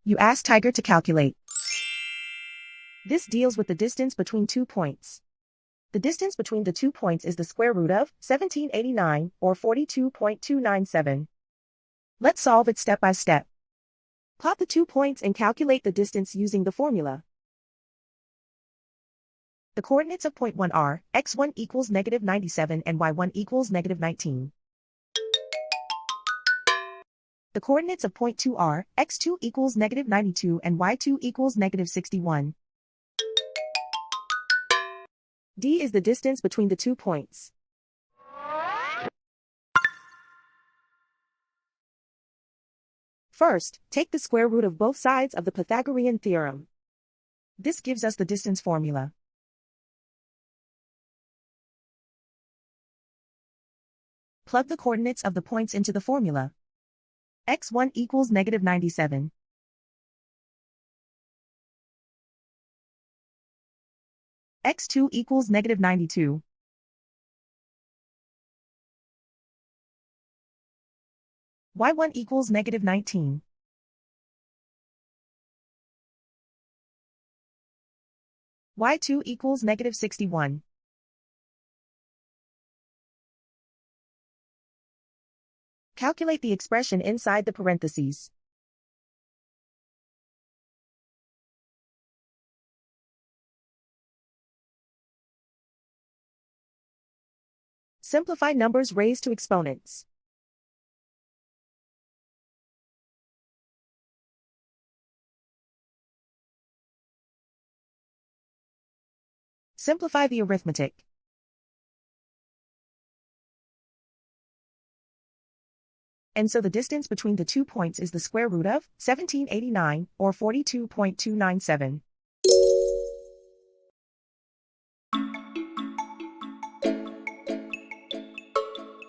You ask Tiger to calculate. This deals with the distance between 2 points. The distance between the 2 points is the square root of 1789, or 42.297. Let's solve it step by step. Plot the 2 points and calculate the distance using the formula. The coordinates of point 1 are, x1 equals negative 97 and y1 equals negative 19. The coordinates of point 2 are, x2 equals negative 92 and y2 equals negative 61. D is the distance between the 2 points. First, take the square root of both sides of the Pythagorean theorem. This gives us the distance formula. Plug the coordinates of the points into the formula. x1 equals negative 97. x2 equals negative 92. y1 equals negative 19. y2 equals negative 61. Calculate the expression inside the parentheses. Simplify numbers raised to exponents. Simplify the arithmetic. And so the distance between the 2 points is the square root of 1789, or 42.297.